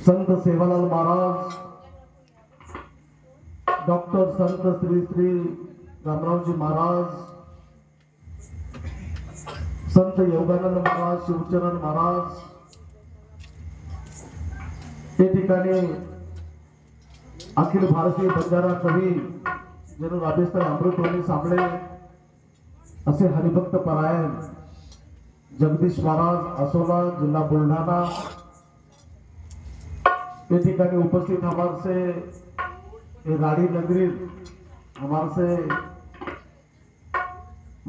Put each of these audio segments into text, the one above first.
संत Sevalal Maharaj, doctor संत श्री श्री रामरावजी महाराज, संत योगानंद महाराज, शिवचरण महाराज या ठिकाणी अखिल भारतीय बंजारा कवी जणू राबेस्ताई अमृतवाणी साबळे असे हरिभक्त परायण जगदीश महाराज असोला जिल्हा बुलढाणा ये ठिकाणी उपस्थित हमारे से राड़ी नगरी हमारे से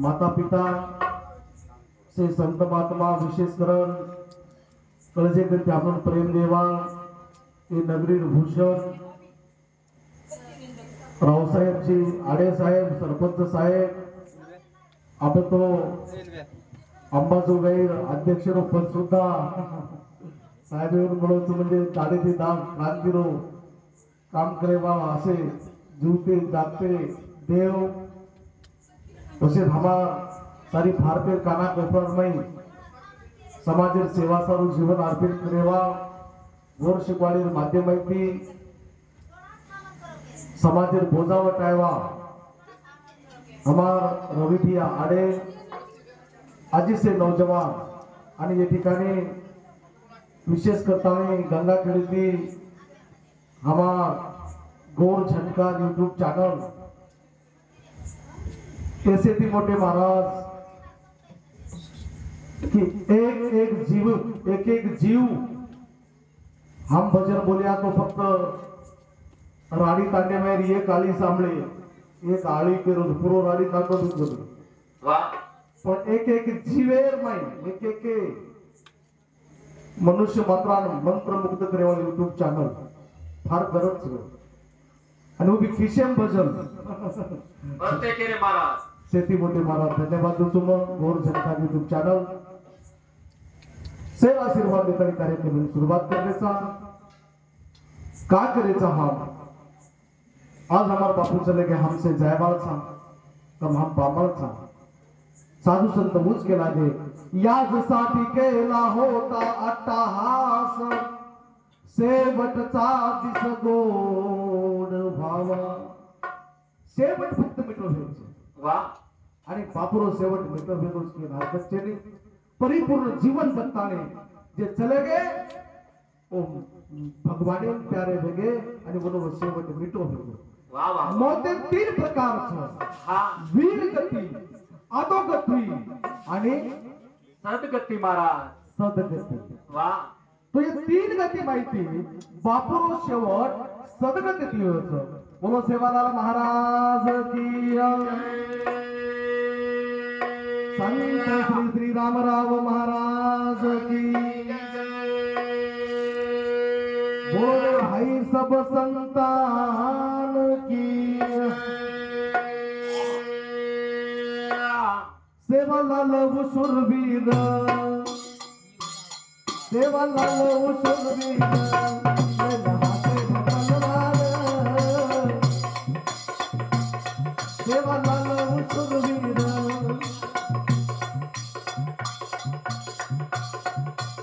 माता पिता से संत महात्मा विशेषकरण कळजेकर आपण प्रेम देवा ये नगरी भूषण रावसाहेब जी आडे साहेब सरपंच साहेब अब तो अंबाजोगाई अध्यक्ष पण सुद्धा साहेब येऊन बोलवतो म्हणजे दाढी ते दाम क्रांतीरो काम करे बाबा असे जीवते जागते देव तसेच हमार सारी भारतीय काना कोपरमय समाजेर सेवा सारू जीवन अर्पित करेवा गोर शिकवाडीर माध्यमांती समाजेर बोजावट आयवा हमार रविभिया आडे आजी से नौजवान आणि या ठिकाणी विशेष करता गंगा खेड़ी हमार गोर झनकार यूट्यूब चैनल ऐसे भी मोटे महाराज कि एक एक जीव हम भजन बोलिया तो फक्त राड़ी तांडे में ये काली सांभळे एक आळी के रोज पुरो राड़ी तांडो दूध वाह पण एक जीवेर में एक मनुष्य मंत्र मुक्त करेवा यूट्यूब चॅनल फार गरज आणि उभी किशेम भजन बरते केरे महाराज शेती मोठे महाराज धन्यवाद देतो मग गोर जनता यूट्यूब चॅनल सेवा आशीर्वाद देताना कार्यक्रम सुरुवात करण्याचा का करायचा हम आज हमारे बापू चले गए हमसे जयवाल सा तब हम बामल सा साधू संत मुझ के लागे याजसाठी केला होता अट्टहास शेवटचा दिस गोड भावा शेवट फक्त मिटो भेटतो वा आणि बापुरो शेवट मिटो भेटोच की नागच्चेने परिपूर्ण जीवन जगताने जे चले गए ओ भगवाने प्यारे भेगे आणि बोलो शेवट मिटो भेटो वा वा मौते तीन प्रकारचं हा वीर गती अधोगती आणि सदगती महाराज सदगती वा तो ये तीन गती माहिती बापुरो शेवट सदगती होतं बोलो सेवालाल महाराज की संत श्री श्री रामराव महाराज की बोलो हाई सब संतान की सेवालाल शूरवीर सेवालाल शूरवीर सेवालाल शूरवीर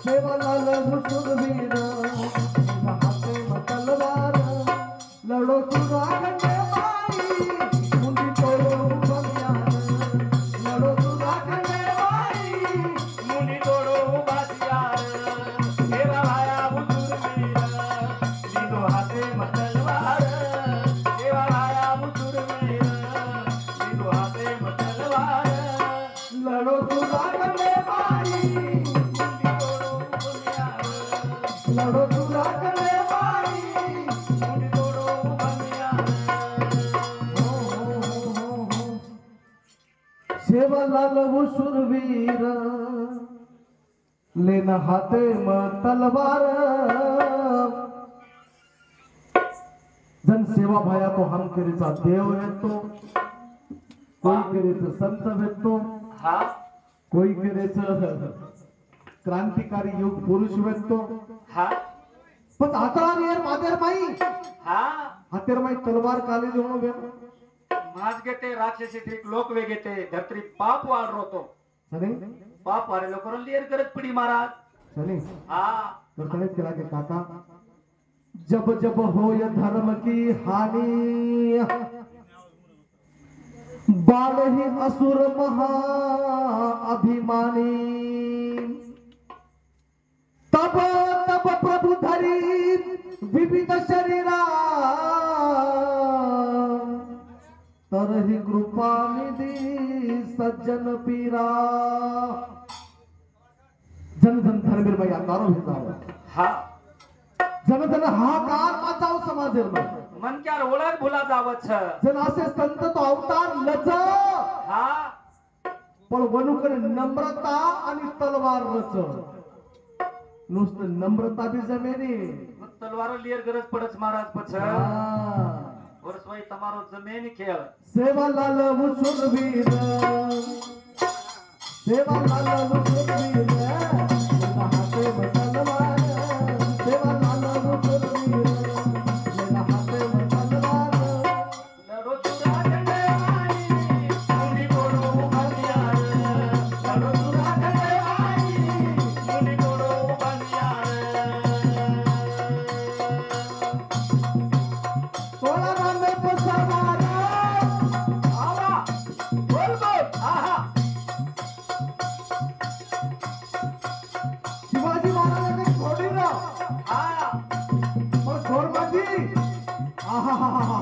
सेवालाल शूरवीर हाथे में तलवार लड़ो सुराग सेवालाल वो शूरवीर लेना हाथे में तलवार जन सेवा भाया तो हम करेचा देव येतो कोई करेचं संत भेटतो हा कोई करेचं क्रांतिकारी युग पुरुष भेटतो हा पण आता यार मादेर माई हा हातेर माई तलवार काले जेवण भेट माज गेते राक्षसी ठीक लोक वे गेते धरती पाप वाढ रोतो सनी पाप वाढे लोक लियर करत पडी महाराज सनी हा तर तणेच केला की काका जब जब होय धर्म की हानि, बाल ही असुर महा अभिमानी, तब तब प्रभु धरी विविध शरीरा, तरही कृपा निधी सज्जन पीरा. जन जन धर्मेर बाई अंगारो भेजावं, हा जन जन हाहाकार वाचाव समाजेर बाई, मनक्यार ओळख भुला जावत छ. जन असे संत तो अवतार लज, हा पण वनुकडे नम्रता आणि तलवार रच. नुसतं नम्रता बी जमेनी, मग तलवार लियर गरज पडच महाराज पछ. हा. वर्षवाई तमारो जमेन खेळ. सेवा लाल मुसुरवीर, सेवा लाल मुसुरवीर, लेला हाते तलवार, सेवा लाल मुसुरवीर, लेला हाते तलवार. लढो तुरा खंडेवारी, मुनी गोडो हरियार. लढो तुरा खंडेवारी, मुनी गोडो हरियार. सोळा रामे पसवार, आवा बोल बोल. आहा शिवाजी महाराजांनी घोडीला, हा पण घोडबाजी, आहाहाहाहा.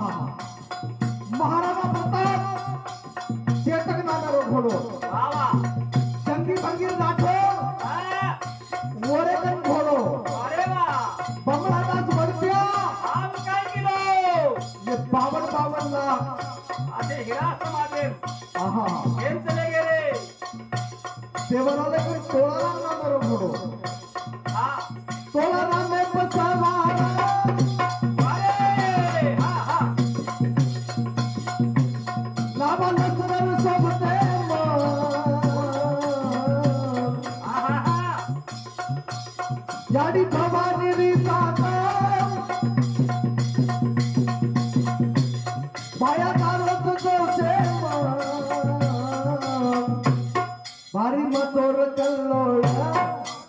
महाराणा प्रताप चेतक नामेरो घोडो, आवा जंगी भंगीर राठोड हा. ओरेगन घोडो, अरे वा बमणादास वडप्या, आम काय किलो. ये 52 लाख. असे हिरा समाजे आहा. घेऊन चले गेले. देवराले कोण 16 नामेरो घोडो, हा 16 नामे पसवार. अरे हा हा नावा लसरन सोबते आहा हा. याडी भवानी रिसात, माया दारोच जोशे भारी मसोर कल्लोळ,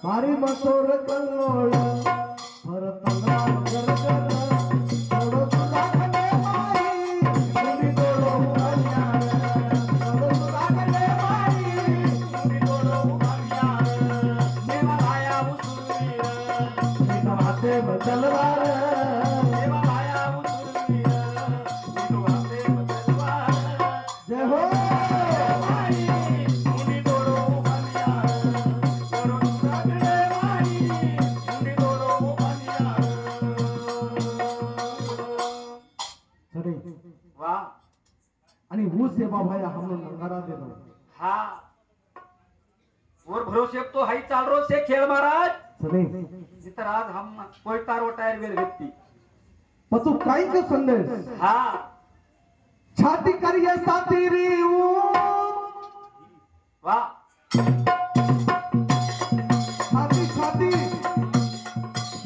भारी मसोर कल्लोळ. भरतला गरगर, थोडं तुला खंडे माई, मुनी गोडो हरियार. थोडं तुला खंडे माई, मुनी गोडो हरियार. देवा भाया उचलवीर. मीठा भाते तलवार. देवा भाया उचलवीर. विनू हाते तलवार. जय हो. माई मुनी गोडो हरियार. गोडो तुराकडे माई मुनी गोडो हरियार. सरे वा आणि ऊस सेवा भाया हमने नगारा देनो. हा वर भरोसे तो हाई चाल रो से खेळ महाराज. सरे जितर आज हम कोई तारो टायर वेल व्यक्ति. पतु काही के संदेश, हा छाती करिए साथी रीऊ, वा छाती छाती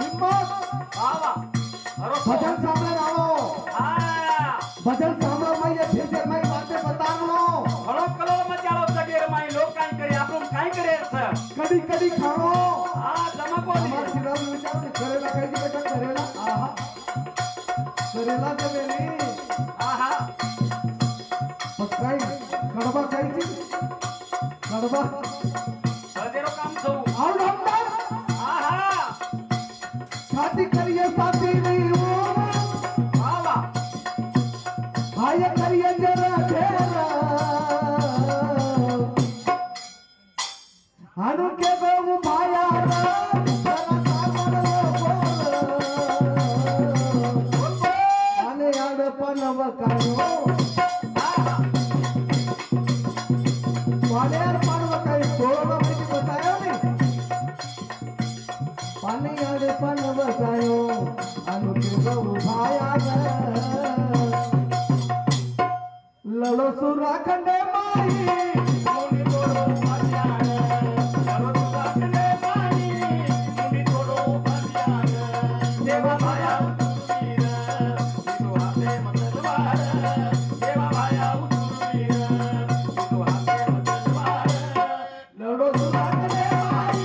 हिम्मत. वा वा अरे भजन सामने आओ, हा भजन सामने में ये फिर मैं बातें बता लो. हळो कलो मचालो सगेर माई लोक काय करे आपण काय करे सर. कडी कडी खाओ. हा जमा हमार कोली. सिराज विचार करेला काही बेटा करेला. आहा करेला जमेली. आहा मग काय कडबा खायची, कडबा हळदेरो काम सौ. आओ डॉक्टर. आहा छाती करिए साथी रीऊ, वा वा भाई करिए जरा घेरा. अनु के बहु भाया जरा सागर बोल, आने अडपण वकायो, आहा वाले अडपण वकायो. सोळा माहिती बतायो मी, पाणी अडपण वकायो, अनु के बहु भाया ललो सुरा खंडे माई, मुनी गोडो हरियार. लढो तुराकडे माई मुनी गोडो हरियार. देवा भाया उचलवीर. विनू हाते तलवार. देवा भाया उचलवीर. विनू हाते तलवार. लडो सुरा खंडे माई,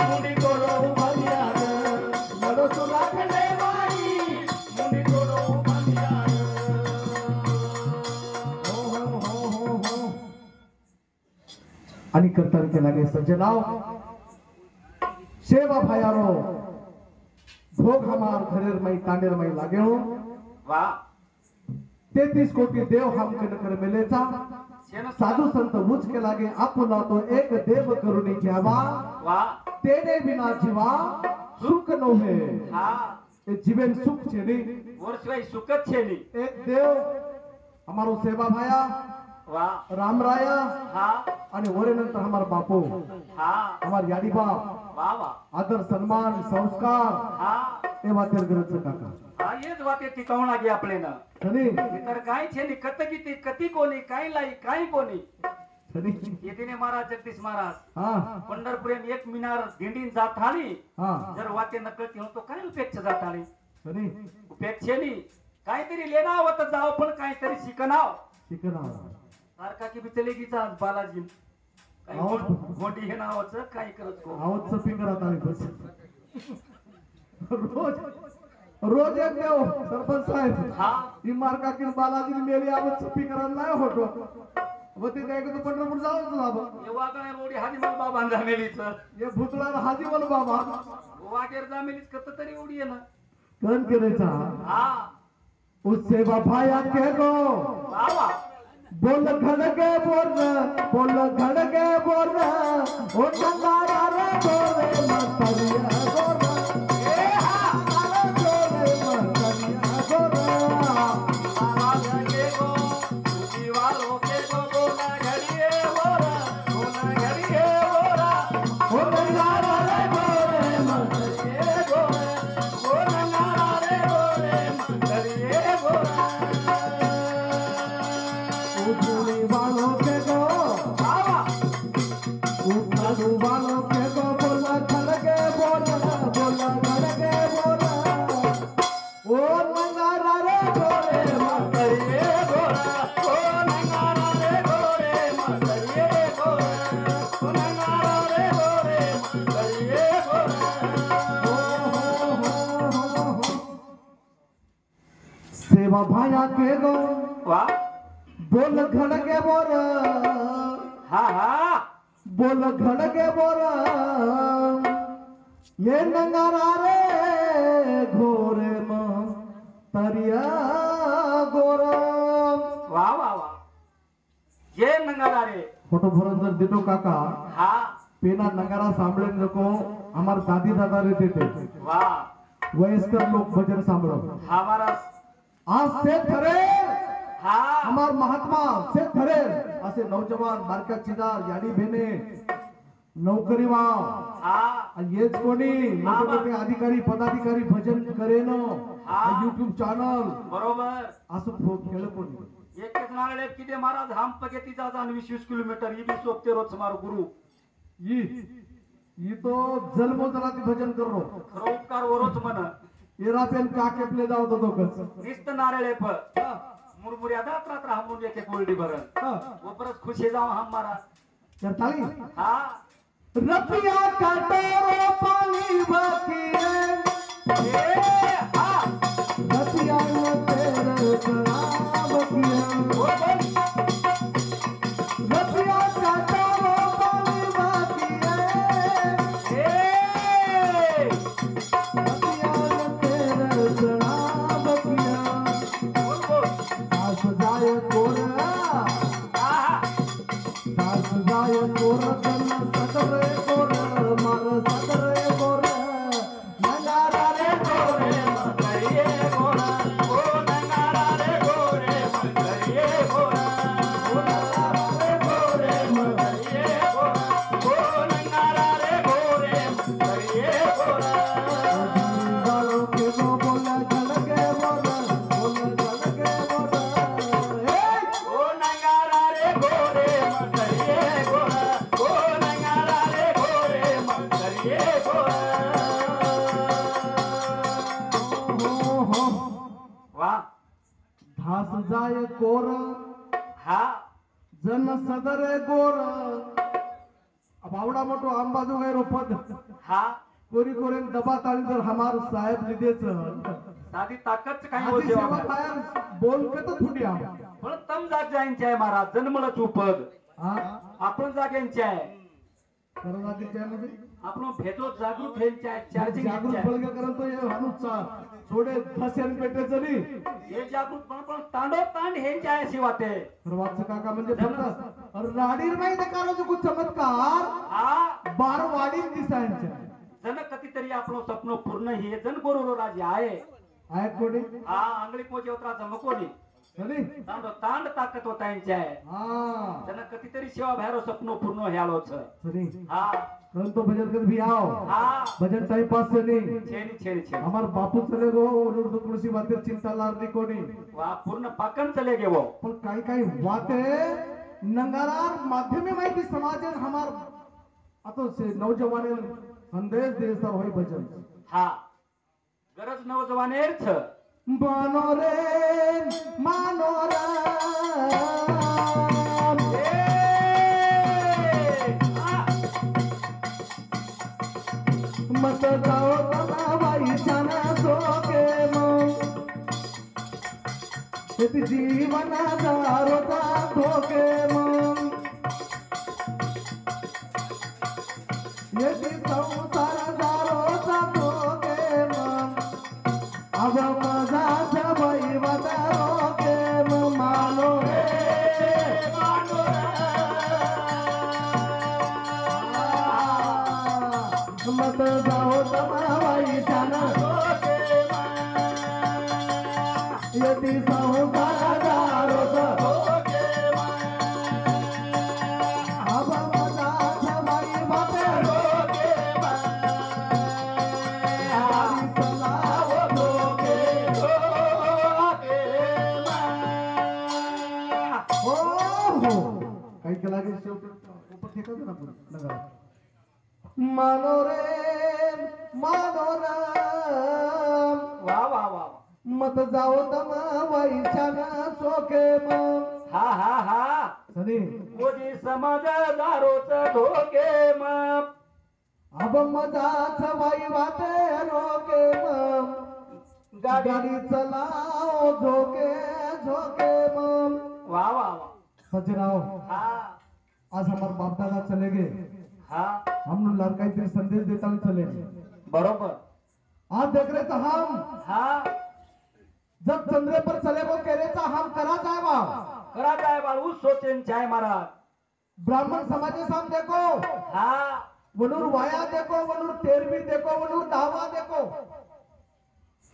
मुनी गोडो हरियार. लडो सुरा खंडे माई, आणि करताना के लागे सज्जनाओ सेवा भायारो भोग हमार घरेर मई तांडेर मई लागे हो वा 33 कोटी देव हम कर मिलेचा शेण साधू संत उच के लागे आपुला तो एक देव करुणी घ्यावा वा तेने बिना जीवा सुख नव्हे हा એ જીવન સુખ છે ની વર્ષવાય સુખ જ છે ની એક દેવ અમારો સેવા ભાયા વા રામરાયા હા અને ઓરેનંતર અમારા બાપુ હા અમાર યાદી બાપ વા वा આદર સન્માન સંસ્કાર हा એ વાતેર ગરજ છે કાકા हा हेच वाटे टिकवून गे आपले ना સની तर काय छे नी कत किती कती कोणी काय लाई काय कोणी સની येतीने महाराज जगदीश महाराज હા पंढरपुरेम एक मिनार दिंडीन जात आली હા जर वाटे नकळती हो तो काय उपेक्ष जात आली સની उपेक्ष नी काहीतरी लेना होत जाव पण काहीतरी शिकनाव शिकना सारखा की बिचले गीचा बालाजी काही अहो. गोंडी हे नावाचं काय करत को आवत सपी करत आली बस रोज रोज एक देव सरपंच साहेब हा ती मार्का की बालाजी मेली आवत सपी करायला नाही होतो व ते काय करतो पंढरपूर जाऊच बाबा हे वागणे रोडी हाजी मला बाबा जामेलीच हे भूतळा हाजी बोल बाबा वागेर जामेलीच कत तरी उडी आहे ना कण करायचा हा उससे वफाया के गो बाबा बोल घडगे बोल घडगे बोल ओ नंगारा रे गोरे मतरिया गोरा ए हा अरे गोरे मतरिया गोरा आवाज के गो दीवारों के गो बोला घड़िए बोरा बोला घड़िए बोरा ओ नंगारा रे गोरे घड़िए गोरा बोला नारा रे गोरे घड़िए गोरा उठने वालों के गो बाबा उठाने वालों के गो बोल घडगे बोल घडगे बोल ओ नंगारा रे गोरे घड़िए गोरा ओ नंगारा रे गोरे घड़िए गोरा ओ नंगारा रे गोरे घड़िए गोरा सेवा भाया के गो वाह बोल घडगे बोल हा हा बोल घडगे बोल ये नंगारा रे घोरे म तरिया गोरा वाह वाह वाह ये नंगारा रे फोटो भरून जर देतो काका हा पेना नंगारा सांभळे नको हमार दादी दादा रे देते वाह वयस्कर लोक भजन सांभळो हमारा आज से खरे हा हमार महात्मा से खरे असे नौजवान बारक्या चिदार याडी भेने नौकरी वाव हा आणि हेच कोणी मोठे मोठे अधिकारी पदाधिकारी भजन करेन हा. युट्यूब चॅनल बरोबर असं खेळ कोणी एकच नागडे किती महाराज हम पगेती जाता 20-20 किलोमीटर ही बी सोपते रोज मारो गुरु ही तो जन्मोजराती भजन करो खरो उपकार वरोच म्हण येरा पेन का केपले जाऊ तो कस निस्त नारळे फ मुरमुऱ्या दात रात हमून एक एक गोल्डी भरण ऊपरच खुशी जाऊ हम महाराज तर ताली हा रतिया काटोरो पानी बकिए ए हा रतिया में तेरे शराब किए ओ बोल रतिया काटोरो पानी बकिए ए रतिया में तेरे शराब किए बोल बोल दास जाए कोरा हा दास जाए कोरा तन सदरे कोरा मार सदरे कोरा नगारा रे गोरे मंगरिये गोरा ओ नंगारा रे गोरे मंगरिये गोरा ओ नंगारा रे गोरे मंगरिये गोरा ओ नंगारा रे गोरे मंगरिये गोरा बालों के गो बोला झलके बोला झलके बोला ओ नंगारा रे गोरे मंगरिये गोरा ओ नंगारा रे गोरे मंगरिये गोरा हो वाह धास जाय कोर हा जन सदरे गोर बावडा मोठो आंबाजो गैर रोपत हा कोरी कोरेन दबा ताली जर हमार साहेब लिदेच साधी ताकद काही आधी होते सेवा बाहेर बोल के तो थुडिया पण तम जात जाईन जय महाराज जन्मळच उपद हा आपण जाग्यांचे आहे खरं जातीच्या मध्ये आपण भेटो जागृत हेंचे आहे चार्जिंग जागृत हेंचे आहे बळगे करतो हे हानुचा थोडे धस्यान पेटे चली हे जागृत पण तांडो तांड हेंचे आहे शिवाते सर्वात काका म्हणजे फक्त राडीर माहिती करायचं खूप चमत्कार हा बार वाडीत दिसायच्या जण कधीतरी आपण स्वप्न पूर्ण हे जण गोरो राजे आहे आहेत कोणी हा आंगळीक मोजे उतरा जमकोली चली तांडो तांड ताकद होता यांचे आहे हा जण कधीतरी सेवा भैरो स्वप्न पूर्ण ह्यालोच चली हा परंतु भजन कर भी आओ हा भजन टाइम पास से नहीं छेनी छेनी छेनी हमार बापू चले गो उर्दू तुळसी बातेर चिंता लारली कोणी वा पूर्ण पाकन चले गे वो पण काही काही वाते नंगारार माध्यमे माहिती समाज हमार आता से नौजवाने संदेश देसा होई भजन हा गरज नवजवानेर छ बानो रे मानो राम मत जाओ तमाबाई जाना सोके मग जीवना दारोचा धोके मग येती संसार दारोचा धोके मग अब मजाच्या बाई रोके मग मानो रे मानो मत जाओ तमाबाई जाना यती संसार दारोचा अब मजाच्या बाई रोके हो हो काही केला की शेवटी ऊपर फेकायचं ना आपण नगरात मानो रे मानो राम वा वा वा वा. मत जाओ तमाबाई जाना सोके मग हा हा हा सनी मोदी समाजदारोच धोके मग अब मजाच बाई वाटे रोके मग गाडी चलाओ झोके झोके मग वा वा वा सजराव हा आज हमारे बाप दादा चले गए हा हम लड़का तेरे संदेश देता हुए चले गए बरोबर आज देख रहे थे हम हा जब चंद्रे पर चले वो कह रहे था हम करा जाएगा करा जाए बाळू सोचेन चाय महाराज ब्राह्मण समाज साम देखो हा वनूर वाया देखो वनूर तेरवी देखो वनूर दावा देखो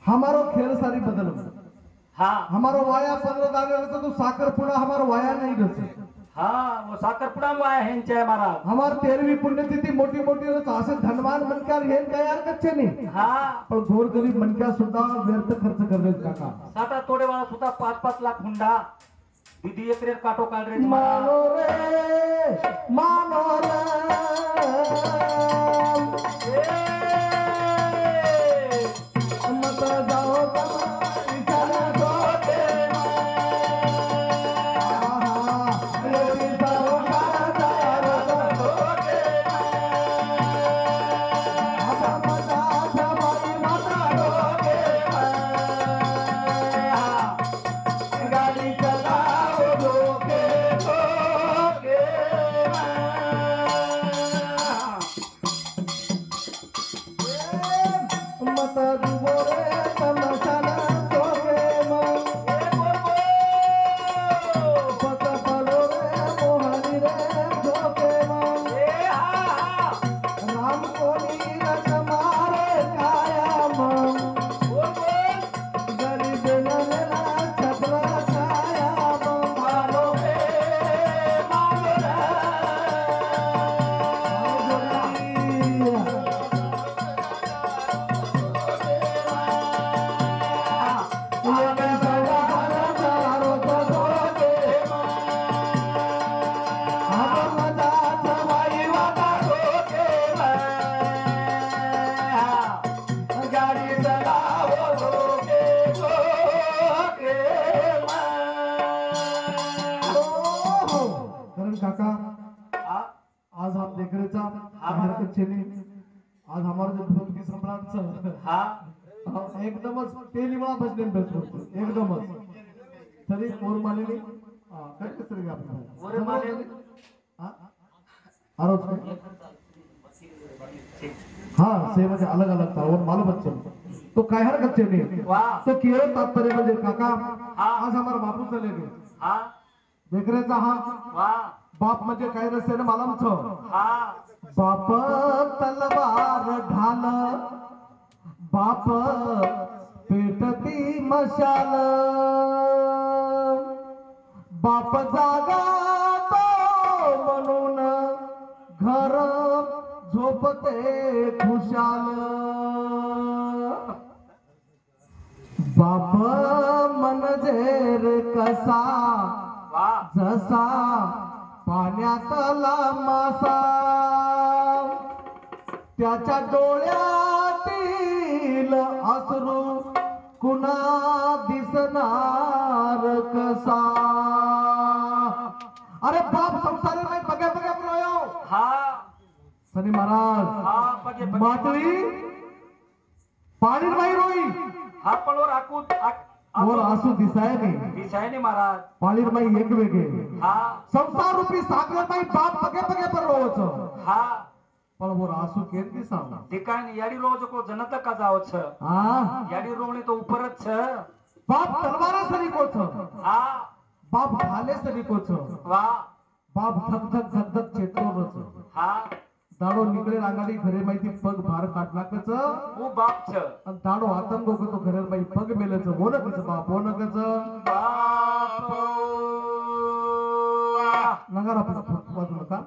हमारो खेल सारी बदल हा हमारो वाया 15 दाने रहते तो साकरपुड़ा हमारा वाया नहीं रहते हा वो साखरपुडा वाया हेंचाय महाराज हमार 13वी पुण्यतिथी मोठी मोठी रहते असे धनवान मनक्यार हे काय यार कच्चे नाही हा पण गोरगरीब मनक्या सुद्धा व्यर्थ खर्च करलेत काका साता थोडे वेळा सुद्धा 5-5 लाख हुंडा दीदी एकरेर काटो काढ रे मानो रे मानो मत जाओ तमारी जाना सोके योगी जाओ दारो सोके अब मजाच बाई माता रोके गाड़ी चलाओ रोके रोके मत डुबो रे तमशाना सोके मग पत पडो रे मोहनी रे झोके मग राम कोणी रथ मारे काया मग गरीब नरेला छपरा छाया मग मारो रे मारो गाडी चलाओ रोके रोके कारण काका आज आप देख रहे था हमारे कच्चे ने आज हमारे जो भूत की सम्राट सर हा एकदमच पहली वेळा बसले भेटतो एकदमच तरी ओर मानेने काय कसं रे आपण ओरे माने आरोप है? हाँ से म्हणजे अलग अलग था और मालूम अच्छे तो काय हरकत नहीं वाह तो केवळ तात्पर्य म्हणजे काका हाँ आज हमारा बापू चले गए हाँ देखरेचा हा वाह बाप म्हणजे काय नसते ना मला म्हणतो हाँ बाप तलवार ढाल बाप पेटती मशाल बाप जागा तो म्हणून घर झोपते खुशाल बाप म्हणजे रे कसा वाह जसा पाण्यातला मासा त्याच्या डोळ्यातील अश्रू कुणा दिसणार कसा अरे बाप संसार में बगे बगे प्रोयो हाँ सनी महाराज हाँ पगे पगे माटवी पाणी नाही रोई हाँ पलोर आकू और आंसू दिसाय नहीं दिसाय नहीं महाराज पाणी माई एक वेगे हाँ संसार रूपी सागर माई बाप बगे बगे पर रोवच हाँ पण वो आंसू केम दिसा दिखाय नहीं याडी रोज को जनता का जाओ छ हाँ याडी रोवणी तो ऊपर छ बाप तलवारा सरीको छ हाँ बाप भाले सरीको छ वाह बाप धक धक धक धक चेटलो छ हाँ दाडो निकळे रांगाडी घरे माहिती पग भार काटलाकच वो बाप छ आणि दाडो आतंक तो घरे माही पग मेलच हो नकच बाप हो नकच बाप नगारा वाजू नका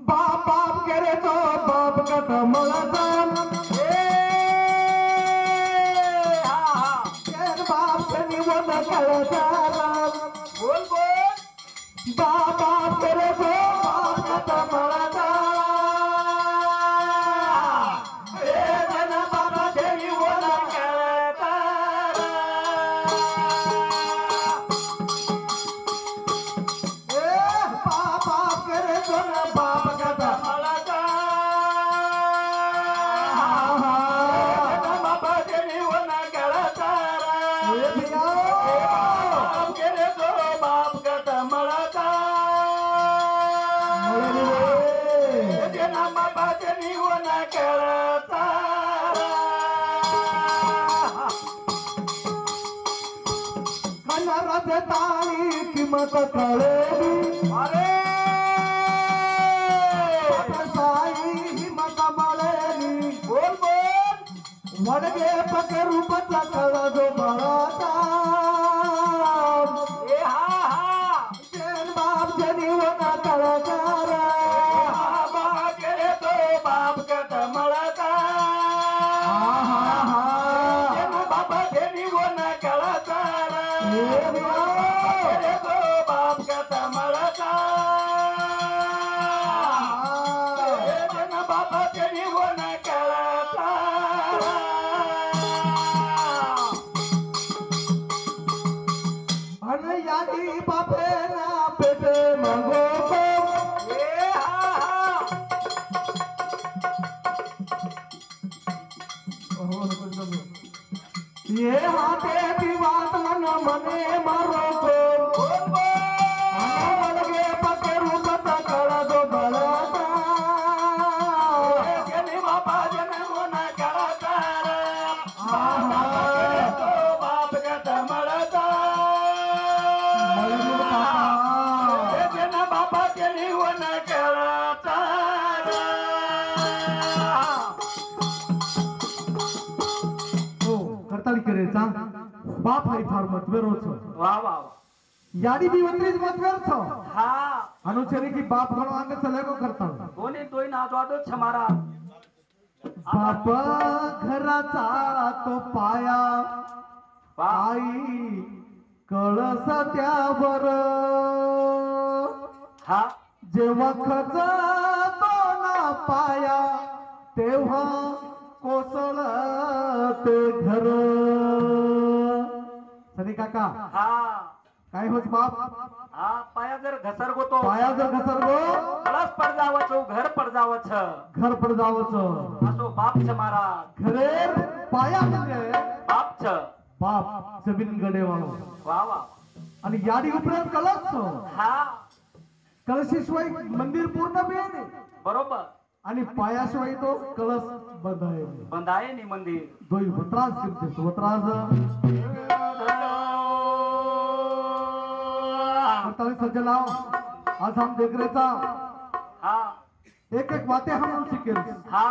बाप बाप केरे तो बाप कट मळाचा हाँ हाँ केर बाप कनी वन कळचा बोल बोल बाप बाप केरे तो बाप कट मळाचा किंमत कळेली अरे साई हिमत मळेली बोल बोल वडगे पक रूपचा कळ जो बळाचा ए हा हा जेन बाप जनी वना कळकार बाबा केरे तो बाप कट मळका हा हा जेन बाबा जेनी वन कळका केरे तो बाप कट मळका जेन बाबा जेनी वन कळका अन यादी बापे ना पेटे मगो ए हा हा ये हाथे दिवात मन मने मारो को बोल बोल वडगे पक रूपचा कळ जो बळाचा जेनी बाबा जेनी वन कळका केरे तो बाप कट मळका मळणी काका जेना बाबा केली वन केळाचा हो करताली करेचा बाप हाय फार मतवेरोच वा वा याडी भी वत्रीज मतवेर छ हा अनुचरी की बाप घणो आंगे चले को करता कोणी तोय नाचवादो छ मारा बाप घराचा तो पाया वा आई कळस त्यावर हा जेव्हा खच तो ना पाया तेव्हा कोसळ ते घर सनी काका हा काय होत बाप हा पाया जर घसर गोतो पाया जर घसरगो कळस पड जावचो घर पड जावच घर पड जावच असो बाप छ मारा घरेर पाया म्हणजे बाप छ बाप जमीन गडे वाळो वा वा आणि याडी उपरांत कळस हा कळशीशिवाय मंदिर पूर्ण बी आहे बरोबर आणि पायाशिवाय तो कळस बंद आहे बंद आहे नी मंदिर दोई वत्राज किमते वत्राज करताली सज्जनाओ आज हम देख रहे था हा एक एक बातें हम सीखे हा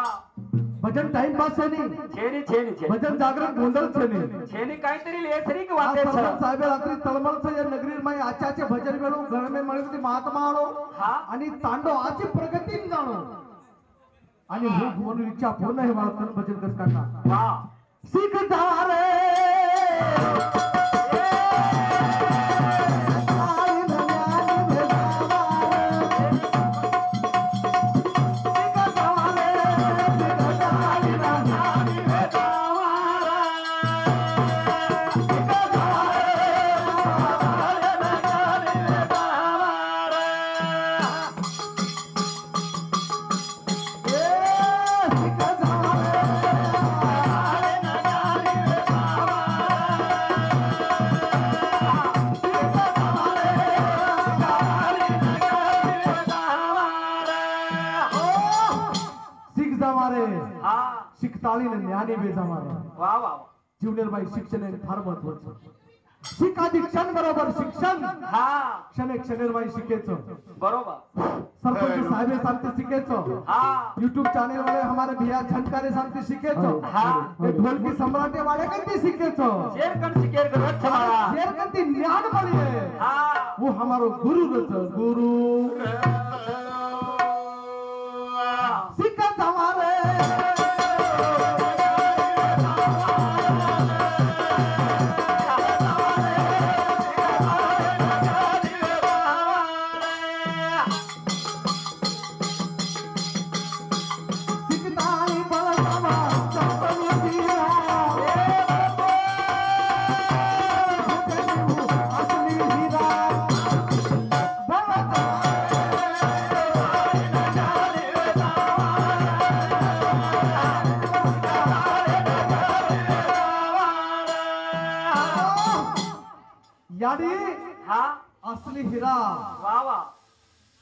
भजन टाइम पास है नहीं छेनी छेनी छेनी भजन जागरण गोंधळ छे नहीं छेनी काहीतरी लेसरी की आज वाटे सरपंच साहेब रात्री तळमळचं या नगरी माई आचाचे भजन वेळू गणमे मळी महात्मा आलो हा आणि तांडो आची प्रगती जाणो आणि हो म्हणून इच्छा पूर्ण आहे मला तन भजन कस काका वा सीख जा रे शिकताळी ज्ञानी बेजा मारा वा वा जीवनेर बाई शिक्षण हे फार महत्वाचं शिक आधी क्षण बरोबर शिक्षण हा क्षणे क्षणेर बाई शिकेचं बरोबर सरपंच साहेब सांगते शिकेचं हा यूट्यूब चैनल वाले हमारे भैया झनकारे सांगते शिकेचं हा हे ढोलकी सम्राटे वाले कंती शिकेचं शेर कण शिकेर गरज छमारा शेर कंती ज्ञान बड़ी है हा वो हमारो गुरु रच गुरु शिकत हमारे यानी हा असली हिरा वा वा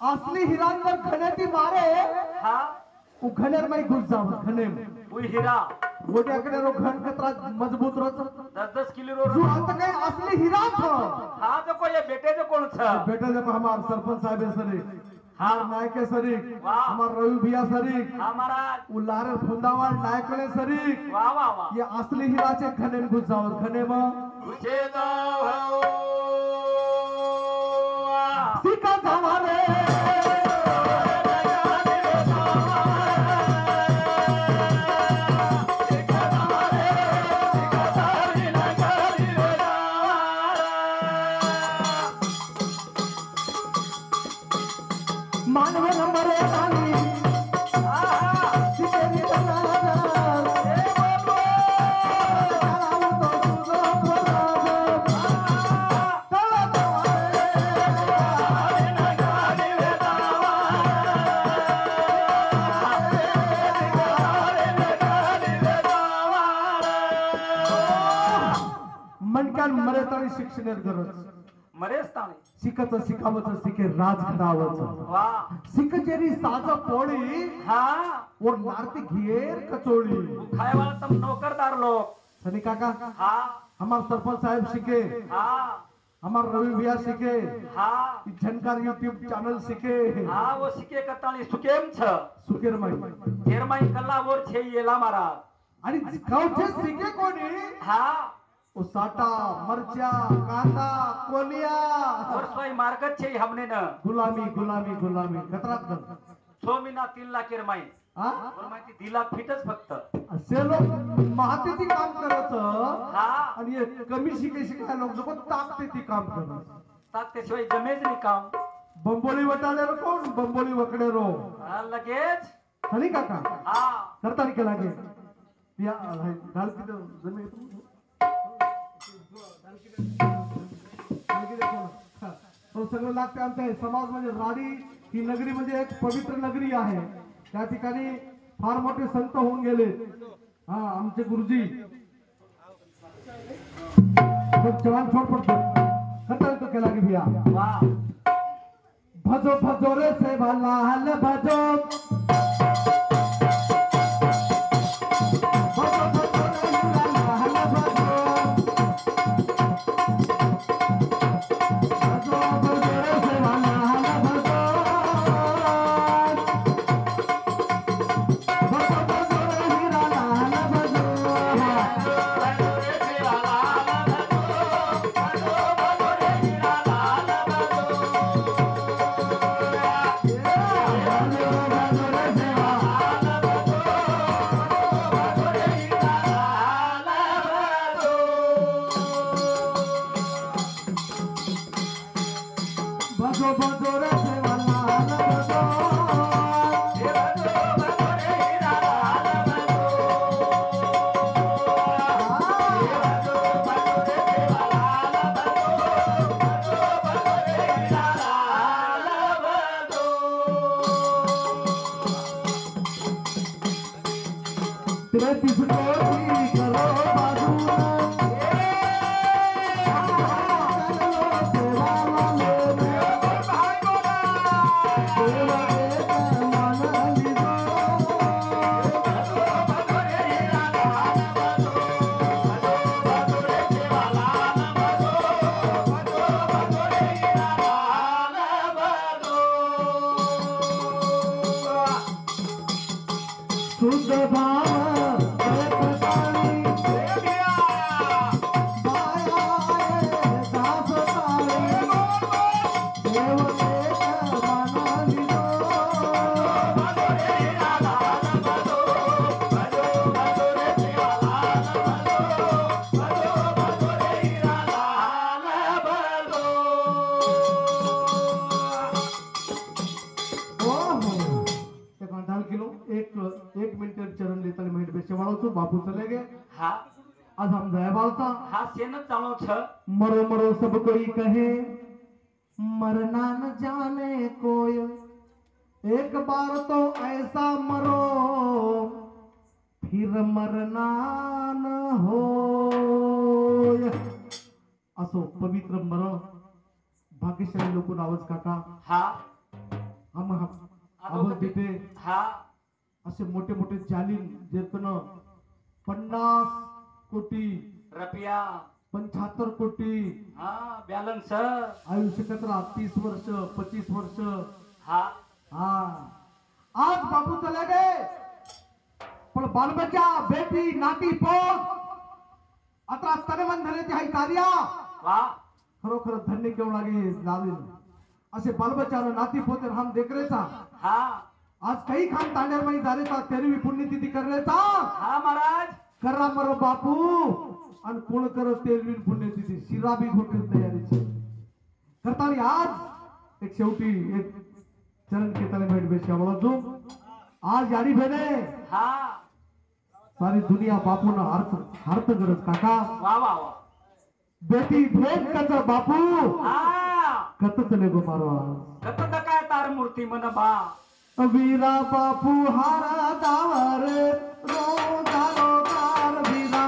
असली हिरांवर घण्याती मारे हा घनेर माई घुस जाव घने उई हिरा गोट्याकडे रो घन कतरा मजबूत रोच 10-10 किलो रो जो आता काही असली हिरा छ हा जो को ये बेटे जो कोण छ बेटा जब हमार सरपंच साहब सरी हाँ नायक सरी वाह। हमार रवि भैया सरी हा महाराज उल्लार फुंदावाल नायकले सरी वा वा वा ये असली हिराचे घने घुस जाव घने मग तुझे जाव सिका जावारे मानव नंबर रानी सिकेरी मनकान मरे तरी शिक्षणेर गरज मरेच ताणे शिकचं शिकावचं शिके राज करावचं वा शिकचेरी साज पोळी हा और नारती घेर कचोड़ी खाए वाला तुम नौकरदार लोग सनी काका हा हमार सरपंच साहब शिके हा हमार रवि भैया शिके हा झनकार यूट्यूब चैनल शिके हा वो शिके कताळी सुकेम छ सुकेर माई घेरमाई कल्ला वर छे येला मारा आणि गावचे शिके कोणी हा ओ साटा मरचा कांदा कोलिया और सोई मार्गत छे हमने न गुलामी गुलामी गुलामी कतरा कर 6 महिना 3 लाख केरमाई हा और माहिती दिला फिटच फक्त असे लोक महातेची काम करायचं हा आणि हे कमी शिकाय लोक लोक ताकते ती काम करत तात त्याशिवाय जमेज नाही काम बंबोली वटाले रो कोण बंबोली वकडे रो हा, लगेच सनी काका हा करता के लागे या घाल की जमे तो सगळं लागते आमच्या समाज म्हणजे राडी ही नगरी म्हणजे एक पवित्र नगरी आहे त्या ठिकाणी फार मोठे संत होऊन गेले हा आमचे गुरुजी जवान छोड पडतो करता तो केला की भैया वा भजो भजो रे सेवा लाल भजो भजो भजो रे सेवा लाल भजो तेरे तिसको करो बाजू शुद्ध भाव पाणी दास देव एक मिनट चरण लेता महिट बेचे वाळो बापू चले गए हा आज हम जय बालता हा सेन चालो छ मरो मरो सब कोई कहे मरना न जाने कोई एक बार तो ऐसा मरो फिर मरना न हो असो पवित्र मरण भाग्यशाली लोक नावच काका हा हम आवाज देते हा असे मोठे मोठे जालीम जेतन 50 कोटी रुपया 75 कोटी हा बॅलन्स आयुष्य कचरा 30 वर्ष 25 वर्ष हा हा आज बापू चले गए पण बाल बच्चा बेटी नाती पोत आता तन मन धने हाई कार्या वा खरोखर धन्य केव लागे लावेल असे बालबच्चा नाती पोते हम देख रे सा हा आज काही खान तांडेर मनी झालेचा तेरवी पुण्यतिथी करण्याचा हा महाराज करा मर बापू आणि कोण कर तेरवी पुण्यतिथी शिरा बी घोटे तयारीची करताना आज एक शेवटी एक चरण कीर्तन भेट बेशा बोलतो आज यारी भेने हा सारी दुनिया बापूना अर्थ गरज काका वा वा वा बेटी भेट कच बापू हा कत चले गो मारो कत काय तार मूर्ती मन बा वीरा बापू हारा दावर रोजारो दार वीरा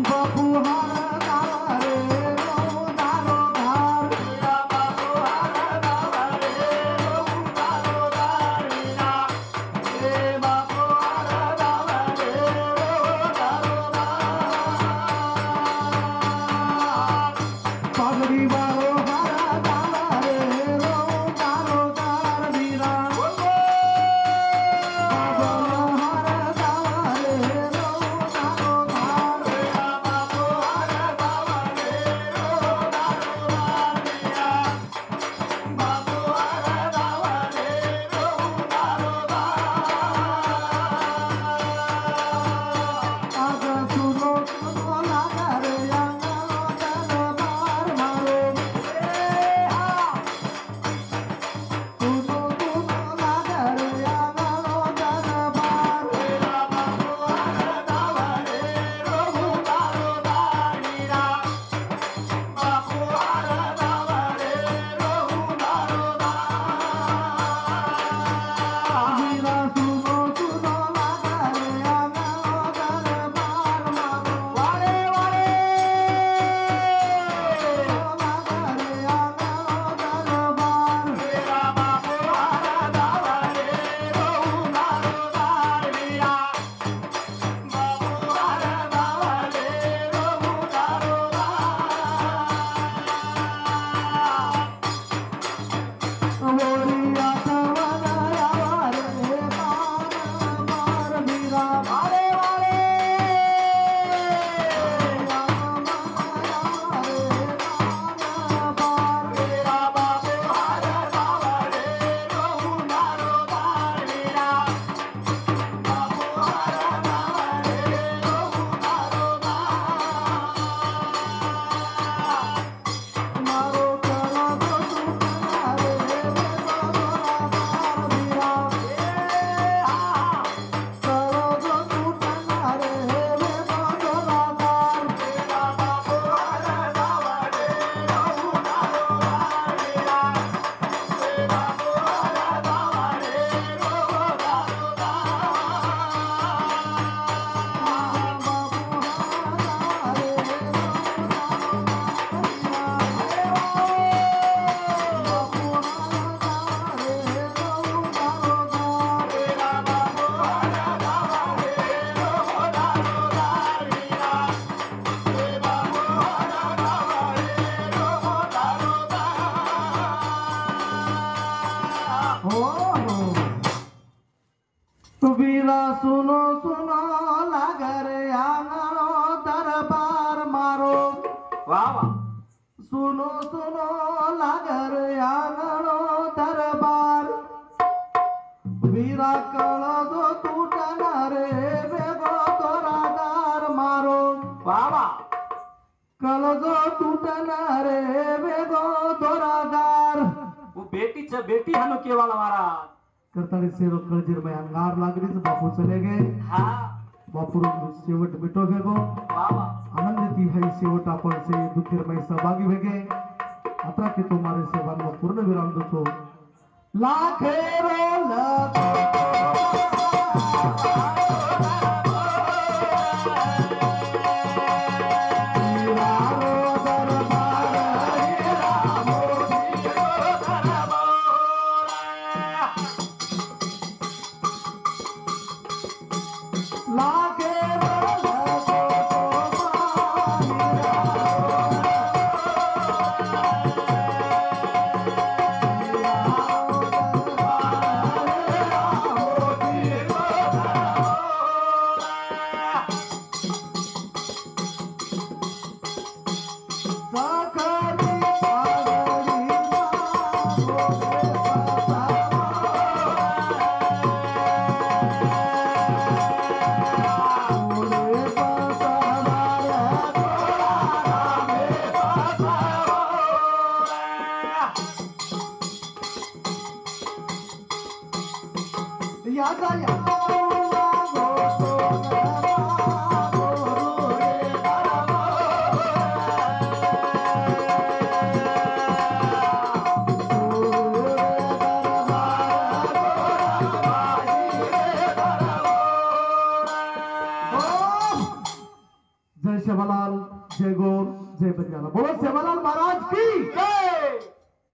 बापू हारा दावर रोजारो दार वीरा बापू हारा दावर रोजारो दार वीरा ए बापू हारा दावर रोजारो दार पागडी वारो सुनो लागर आंगणो दरबार मारो वा वा सुनो सुनो लागर आंगणो दरबार वीरा कळजो तुटणार वेगो तोरादार मारो वा वा कळजो तुटणार वेगो तोरादार वो बेटीच बेटी हनु केवाला महाराज करताळी सेवक कळजीर में अंगार लागरीच बापू चले गए हा बापू शेवट मिटो भेगो वा वा आनंद ती है शेवट आपण से दुखेर में सहभागी भेगे आता की तुम्हारे सेवा में पूर्ण विराम दो लाखेरो जय शिवलाल जय गौर जय बंजारा बोलो